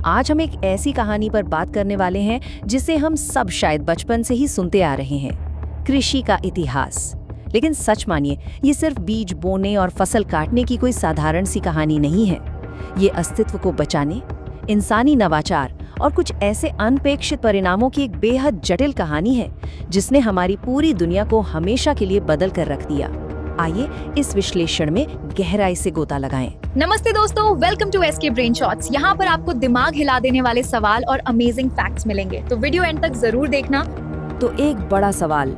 आज हम एक ऐसी कहानी पर बात करने वाले हैं जिसे हम सब शायद बचपन से ही सुनते आ रहे हैं, कृषि का इतिहास। लेकिन सच मानिए, ये सिर्फ बीज बोने और फसल काटने की कोई साधारण सी कहानी नहीं है। ये अस्तित्व को बचाने, इंसानी नवाचार और कुछ ऐसे अनपेक्षित परिणामों की एक बेहद जटिल कहानी है जिसने हमारी पूरी दुनिया को हमेशा के लिए बदल कर रख दिया। आइए इस विश्लेषण में गहराई से गोता लगाएं। नमस्ते दोस्तों, welcome to SK brain shots. यहाँ पर आपको दिमाग हिला देने वाले सवाल और अमेजिंग फैक्ट्स मिलेंगे, तो वीडियो एंड तक जरूर देखना। तो एक बड़ा सवाल,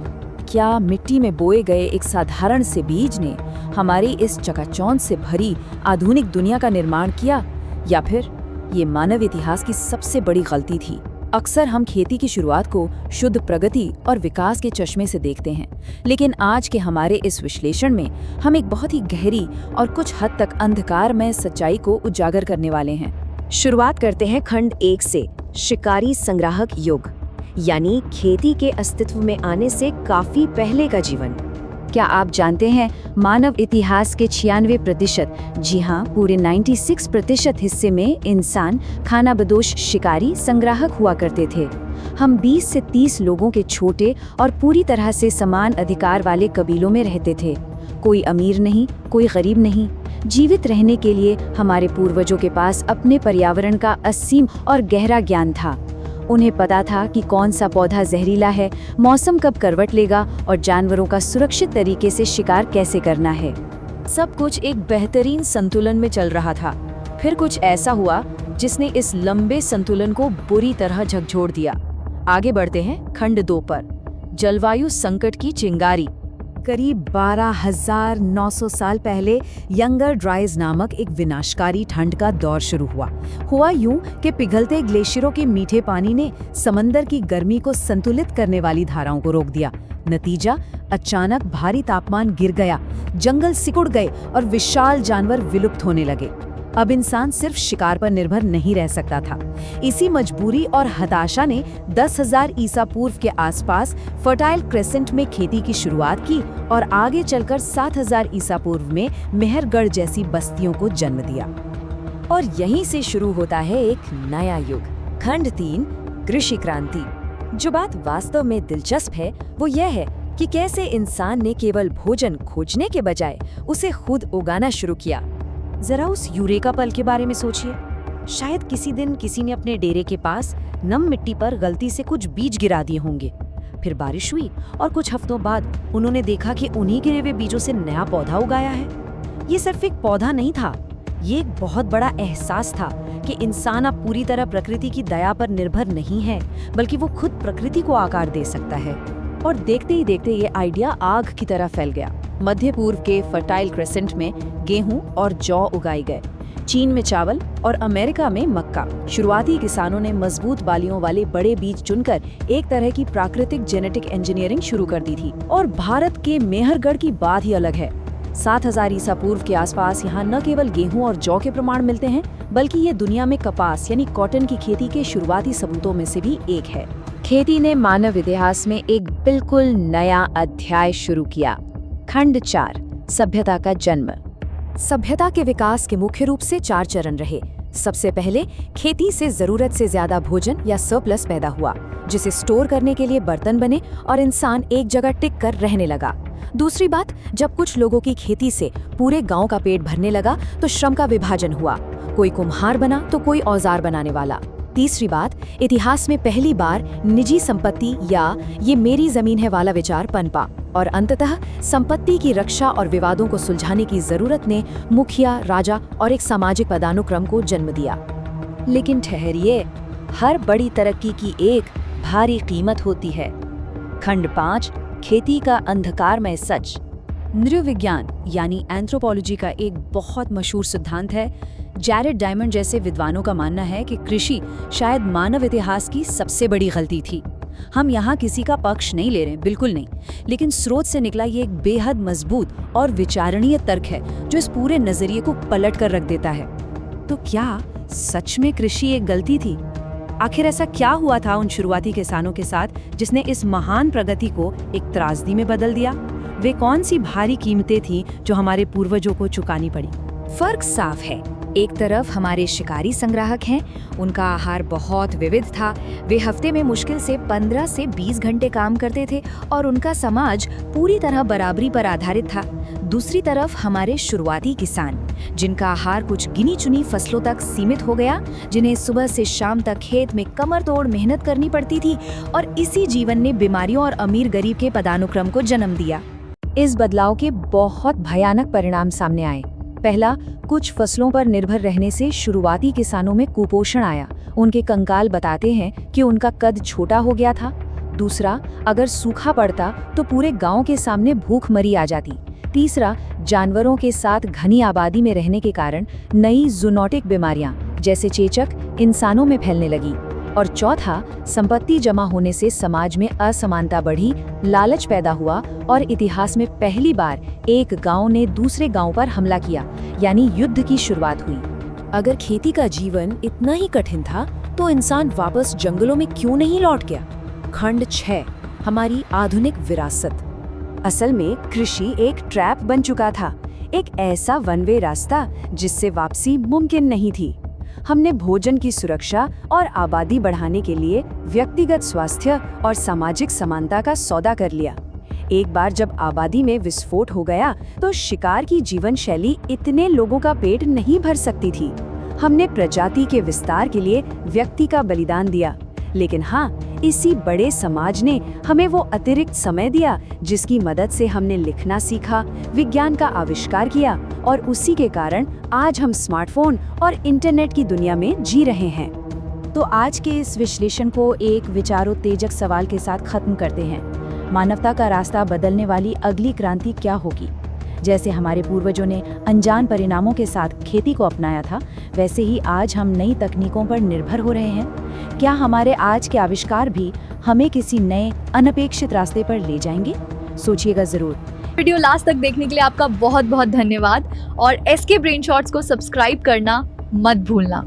क्या मिट्टी में बोए गए एक साधारण से बीज ने हमारी इस चकाचौंध से भरी आधुनिक दुनिया का निर्माण किया, या फिर ये मानव इतिहास की सबसे बड़ी गलती थी? अक्सर हम खेती की शुरुआत को शुद्ध प्रगति और विकास के चश्मे से देखते हैं, लेकिन आज के हमारे इस विश्लेषण में हम एक बहुत ही गहरी और कुछ हद तक अंधकारमय सच्चाई को उजागर करने वाले हैं। शुरुआत करते हैं खंड 1 से, शिकारी संग्राहक युग, यानी खेती के अस्तित्व में आने से काफी पहले का जीवन। क्या आप जानते हैं, मानव इतिहास के 96%, जी हाँ पूरे 96% हिस्से में इंसान खानाबदोश शिकारी संग्राहक हुआ करते थे। हम 20 से 30 लोगों के छोटे और पूरी तरह से समान अधिकार वाले कबीलों में रहते थे। कोई अमीर नहीं, कोई गरीब नहीं। जीवित रहने के लिए हमारे पूर्वजों के पास अपने पर्यावरण का असीम और गहरा ज्ञान था। उन्हें पता था कि कौन सा पौधा जहरीला है, मौसम कब करवट लेगा और जानवरों का सुरक्षित तरीके से शिकार कैसे करना है। सब कुछ एक बेहतरीन संतुलन में चल रहा था। फिर कुछ ऐसा हुआ जिसने इस लंबे संतुलन को बुरी तरह झकझोर दिया। आगे बढ़ते हैं खंड 2 पर, जलवायु संकट की चिंगारी। करीब 12,900 साल पहले यंगर ड्राइज नामक एक विनाशकारी ठंड का दौर शुरू हुआ यूं कि पिघलते ग्लेशियरों के मीठे पानी ने समंदर की गर्मी को संतुलित करने वाली धाराओं को रोक दिया। नतीजा, अचानक भारी तापमान गिर गया, जंगल सिकुड़ गए और विशाल जानवर विलुप्त होने लगे। अब इंसान सिर्फ शिकार पर निर्भर नहीं रह सकता था। इसी मजबूरी और हताशा ने 10,000 ईसा पूर्व के आसपास फर्टाइल क्रेसेंट में खेती की शुरुआत की और आगे चलकर 7,000 ईसा पूर्व में मेहरगढ़ जैसी बस्तियों को जन्म दिया। और यहीं से शुरू होता है एक नया युग, खंड 3, कृषि क्रांति। जो बात वास्तव में दिलचस्प है वो यह है कि कैसे इंसान ने केवल भोजन खोजने के बजाय उसे खुद उगाना शुरू किया। जरा उस यूरेका पल के बारे में सोचिए। शायद किसी दिन किसी ने अपने डेरे के पास नम मिट्टी पर गलती से कुछ बीज गिरा दिए होंगे। फिर बारिश हुई और कुछ हफ्तों बाद उन्होंने देखा कि उन्हीं गिरे हुए बीजों से नया पौधा उगाया है। ये सिर्फ एक पौधा नहीं था, ये एक बहुत बड़ा एहसास था कि इंसान अब पूरी तरह प्रकृति की दया पर निर्भर नहीं है, बल्कि वो खुद प्रकृति को आकार दे सकता है। और देखते ही देखते ये आइडिया आग की तरह फैल गया। मध्य पूर्व के फर्टाइल क्रेसेंट में गेहूं और जौ उगाई गए, चीन में चावल और अमेरिका में मक्का। शुरुआती किसानों ने मजबूत बालियों वाले बड़े बीज चुनकर एक तरह की प्राकृतिक जेनेटिक इंजीनियरिंग शुरू कर दी थी। और भारत के मेहरगढ़ की बात ही अलग है। 7,000 ईसा पूर्व के आसपास यहाँ न केवल गेहूं और जौ के प्रमाण मिलते हैं, बल्कि ये दुनिया में कपास यानी कॉटन की खेती के शुरुआती सबूतों में से भी एक है। खेती ने मानव इतिहास में एक बिल्कुल नया अध्याय शुरू किया। खंड 4, सभ्यता का जन्म। सभ्यता के विकास के मुख्य रूप से 4 चरण रहे। सबसे पहले खेती से जरूरत से ज्यादा भोजन या सरप्लस पैदा हुआ, जिसे स्टोर करने के लिए बर्तन बने और इंसान एक जगह टिक कर रहने लगा। दूसरी बात, जब कुछ लोगों की खेती से पूरे गांव का पेट भरने लगा तो श्रम का विभाजन हुआ। कोई कुम्हार बना तो कोई औजार बनाने वाला। तीसरी बात, इतिहास में पहली बार निजी संपत्ति या ये मेरी जमीन है वाला विचार पनपा। और अंततः संपत्ति की रक्षा और विवादों को सुलझाने की जरूरत ने मुखिया, राजा और एक सामाजिक पदानुक्रम को जन्म दिया। लेकिन ठहरिए, हर बड़ी तरक्की की एक भारी कीमत होती है। खंड 5, खेती का अंधकारमय सच। नृविज्ञान यानी एंथ्रोपोलॉजी का एक बहुत मशहूर सिद्धांत है। जैरेड डायमंड जैसे विद्वानों का मानना है कि कृषि शायद मानव इतिहास की सबसे बड़ी गलती थी। हम यहाँ किसी का पक्ष नहीं ले रहे, बिल्कुल नहीं, लेकिन स्रोत से निकला ये एक बेहद मजबूत और विचारणीय तर्क है जो इस पूरे नजरिए को पलट कर रख देता है। तो क्या सच में कृषि एक गलती थी? आखिर ऐसा क्या हुआ था उन शुरुआती किसानों के साथ जिसने इस महान प्रगति को एक त्रासदी में बदल दिया? वे कौन सी भारी कीमतें थीं जो हमारे पूर्वजों को चुकानी पड़ी? फर्क साफ है। एक तरफ हमारे शिकारी संग्राहक हैं, उनका आहार बहुत विविध था। वे हफ्ते में मुश्किल से 15 से 20 घंटे काम करते थे और उनका समाज पूरी तरह बराबरी पर आधारित था। दूसरी तरफ हमारे शुरुआती किसान, जिनका आहार कुछ गिनी चुनी फसलों तक सीमित हो गया, जिन्हें सुबह से शाम तक खेत में कमर तोड़ मेहनत करनी पड़ती थी, और इसी जीवन ने बीमारियों और अमीर गरीब के पदानुक्रम को जन्म दिया। इस बदलाव के बहुत भयानक परिणाम सामने आए। पहला, कुछ फसलों पर निर्भर रहने से शुरुआती किसानों में कुपोषण आया। उनके कंकाल बताते हैं कि उनका कद छोटा हो गया था। दूसरा, अगर सूखा पड़ता तो पूरे गांव के सामने भूखमरी आ जाती। तीसरा, जानवरों के साथ घनी आबादी में रहने के कारण नई जूनोटिक बीमारियां जैसे चेचक इंसानों में फैलने लगी। और चौथा, संपत्ति जमा होने से समाज में असमानता बढ़ी, लालच पैदा हुआ और इतिहास में पहली बार एक गांव ने दूसरे गांव पर हमला किया, यानी युद्ध की शुरुआत हुई। अगर खेती का जीवन इतना ही कठिन था तो इंसान वापस जंगलों में क्यों नहीं लौट गया? खंड 6, हमारी आधुनिक विरासत। असल में कृषि एक ट्रैप बन चुका था, एक ऐसा वन वे रास्ता जिससे वापसी मुमकिन नहीं थी। हमने भोजन की सुरक्षा और आबादी बढ़ाने के लिए व्यक्तिगत स्वास्थ्य और सामाजिक समानता का सौदा कर लिया। एक बार जब आबादी में विस्फोट हो गया तो शिकार की जीवन शैली इतने लोगों का पेट नहीं भर सकती थी। हमने प्रजाति के विस्तार के लिए व्यक्ति का बलिदान दिया, लेकिन हाँ, इसी बड़े समाज ने हमें वो अतिरिक्त समय दिया जिसकी मदद से हमने लिखना सीखा, विज्ञान का आविष्कार किया, और उसी के कारण आज हम स्मार्टफोन और इंटरनेट की दुनिया में जी रहे हैं। तो आज के इस विश्लेषण को एक विचारोत्तेजक सवाल के साथ खत्म करते हैं। मानवता का रास्ता बदलने वाली अगली क्रांति क्या होगी? जैसे हमारे पूर्वजों ने अनजान परिणामों के साथ खेती को अपनाया था, वैसे ही आज हम नई तकनीकों पर निर्भर हो रहे हैं। क्या हमारे आज के आविष्कार भी हमें किसी नए अनपेक्षित रास्ते पर ले जाएंगे? सोचिएगा जरूर। वीडियो लास्ट तक देखने के लिए आपका बहुत बहुत धन्यवाद, और एसके ब्रेन शॉट्स को सब्सक्राइब करना मत भूलना।